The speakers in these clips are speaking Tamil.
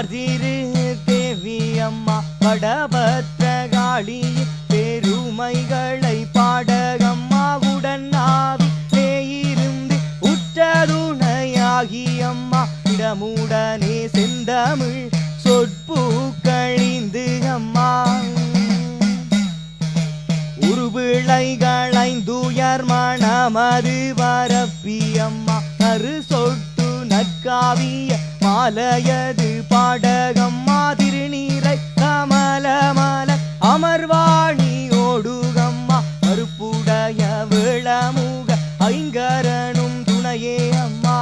பார்த்திரு தேவி அம்மா வடபத்ரகாளி பெருமைகளை பாடகம்மா உடனாவிலே இருந்து உற்றதுணையாகி அம்மா இடமுடனே செந்தமிழ் சொற்பூக்கழிந்து அம்மா உருவிளைகளைந்துயர் மணமது பரப்பி அம்மா கரு சொட்டு நற்காவிய மாலையது பாடகம்மா திருநீரை கமலமல அமர்வாணி ஓடுகம்மா மறுப்புடைய விளமுக ஐங்கரனும் துணையே அம்மா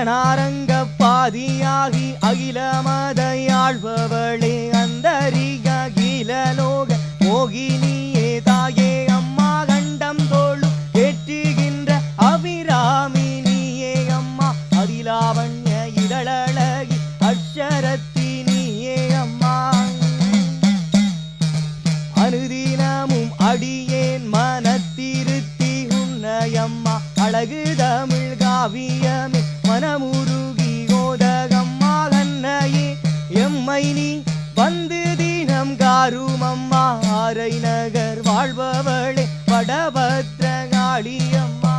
நாரங்க பாதியாகி அகில மதையாழ்பவளே அந்தரிக அகிலலோக மோகினியே தாயே அம்மா கண்டம் தோளும் ஏற்றுகின்ற அபிராமினியே அம்மா அதிலாவண்ய இதழழகி அக்ஷரத்தினியே அம்மா அனுதினமும் அடியேன் மனத்திருத்தி உன்னையம்மா அழகு தமிழ் காவியமே மனமுருகி கோதகம்மா கண்ணையே எம்மை நீ வந்து தினம் காரும் அம்மா ஆரை நகர் வாழ்பவளே வடபத்ரகாளி அம்மா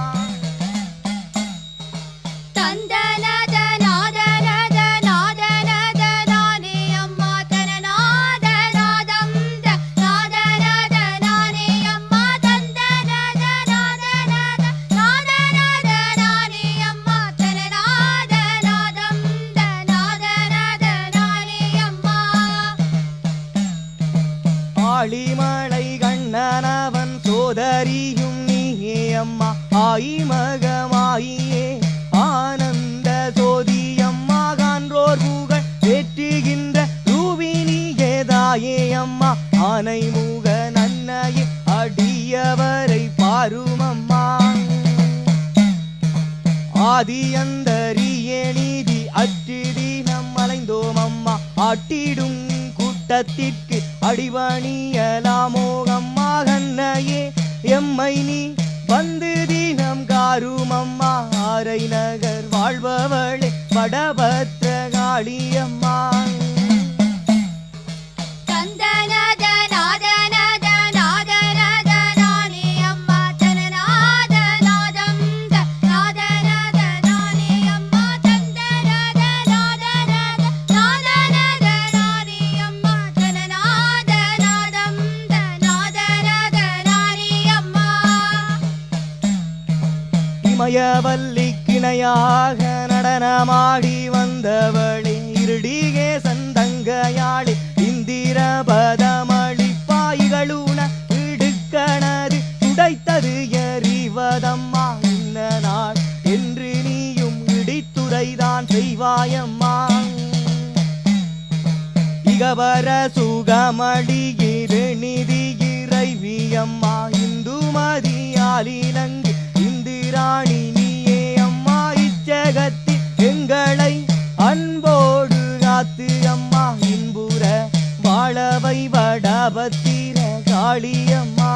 ஆளிமலை கண்ணனவன் சோதரியும் நீயே அம்மா ஆயி மகமாயியே ஆனந்த சோதி அம்மா கான்றோர் புகழ் ஏற்றுகின்ற ரூபினியே தாயே அம்மா ஆனை முக நன்னையே அடியவரை பாரும் அம்மா ஆதி அந்தரியே நீதி அற்று தினம் அலைந்தோம் அம்மா ஆட்டிடும் கூட்டத்திற்கு அடிவணியலாமோ அம்மா கண்ணையே எம்மை நீ வந்து தினம் காரும் அம்மா ஆரை நகர் வாழ்பவளே வடபத்ரகாளி அம்மா மயவல்லி கிணையாக நடனமாடி வந்தவளே இருடிகே சந்தங்கையாளே இந்திர பதமளி பாய்களுன இடுக்கணது துடைத்தது எறிவதம்மா இன்ன நாள் என்று நீயும் இடித்துரைதான் செய்வாயம்மா இகவர சுகமடிகிறு நிதி இறைவியம்மா இந்துமதியாலிலங்கு ராணி நீயே அம்மா இச்சகத்தி எங்களை அன்போடு காத்து அம்மா இன்புற வாழவை வடபத்திர காளியம்மா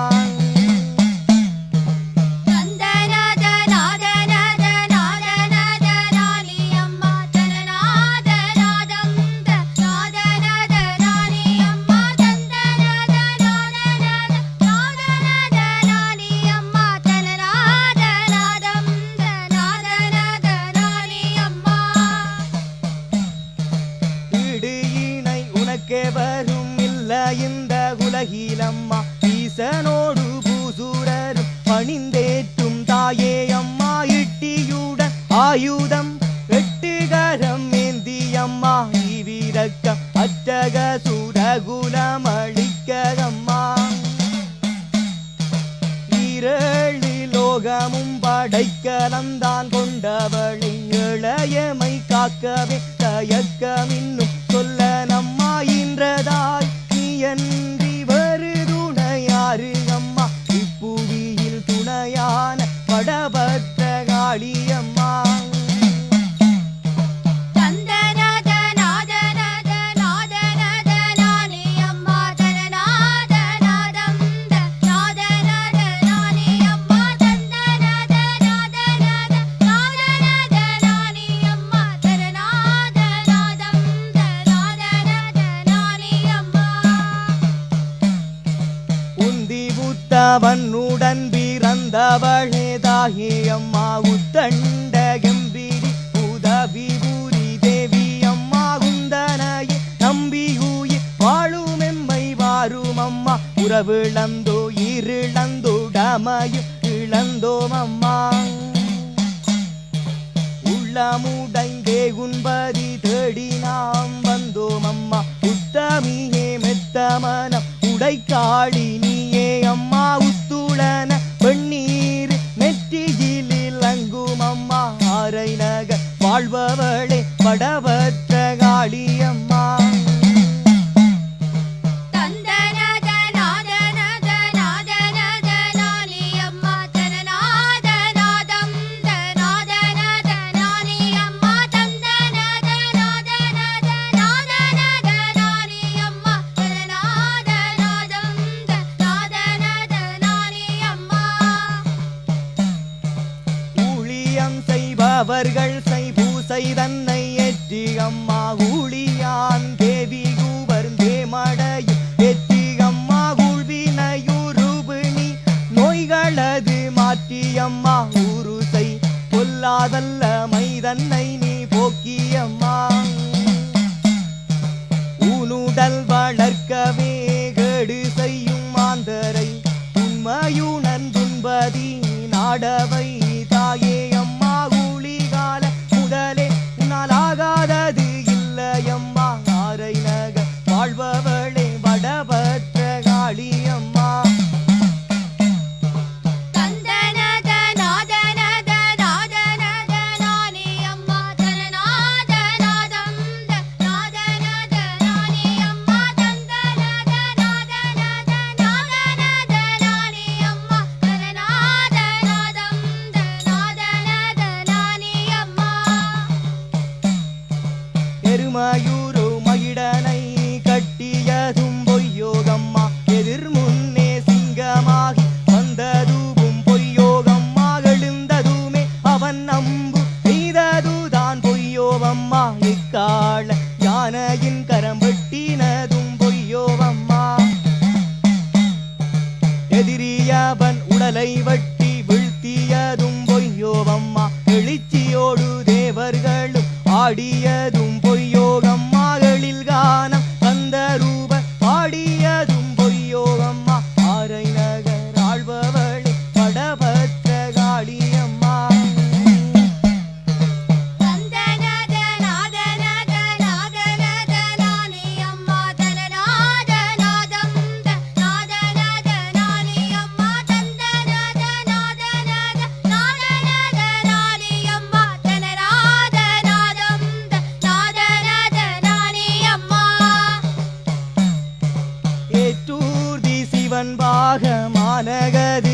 வரும் இல்ல இந்த உலகிலம்மா ஈசனோடு பூசூரரும் பணிந்தேற்றும் தாயே அம்மா இட்டியுடன் ஆயுதம் எட்டுகரம் ஏந்தி அம்மா வீரக்கம் அற்றக சுரகுலம் அளிக்கம்மா ஈரேழு லோகமும் படைக்கலந்தான் கொண்டவளை இளையமை காக்கவே தயக்கமின்னும் சொல்ல நம்மாயின்றதாய் நீ அன்றி வருதுணை யாரு புத்தவனுடன் பிறந்தவளே தாயே அம்மா உத்தண்ட கம்பீரி உதவி பூரி தேவி அம்மா குந்தனையே நம்பியூயே வாழும் எம்மை வாரும் அம்மா உறவிழந்தோ இருளந்தோடமையும் இழந்தோம் அம்மா உள்ளமுடைந்தே குன்பதி தேடி நாம் வந்தோம் அம்மா உத்தமியே மெத்தமனம் உடைக்காளி நீயே அம்மா உத்துளன வெண்ணீர் நெற்றியில் இலங்கும் அம்மா ஆரை நகர் வாழ்பவளே படவற்ற காளி அம்மா அவர்கள் பூசை தன்னை ஏற்றி அம்மா ஊழியான் தேவி கூவர்ந்தே மடையும் ஏற்றி அம்மா ஊழ்வினையுருபிணி நோய்களது மாற்றி அம்மா ஊருசை கொல்லாதல்ல மைதன்னை நீ போக்கி அம்மா ஊனுடல் வளர்க்கவே கேடு செய்யும் மாந்தரை உண்மையுணன் துன்பதி நாடவை தாயே அம்மா ஊழிகால முதலே உன்னாலாகாதது இல்லையம்மா ஆரை நகர் வாழ்பவளே வடபற்ற காளி அம்மா மயூரோ மகிடனை கட்டியதும் பொய்யோகம்மா எதிர் முன்னே சிங்கமாகி வந்ததுவும் பொய்யோகம்மா எழுந்ததுமே அவன் நம்பு செய்ததுதான் பொய்யோவம்மா இக்கால யானையின் கரம் வெட்டினதும் பொய்யோவம்மா எதிரியவன் உடலை வெட்டி வீழ்த்தியதும் பொய்யோவம்மா எழுச்சியோடு தேவர்களும் ஆடியதும் பொய்யோகம்மாகளில் கானம் அந்த ரூப பாடியதும் பொய்யோகம்மா ஆரை நகர் ஆழ்பவளே படபற்ற காளி அம்மா சிவன் பாக மாநகர்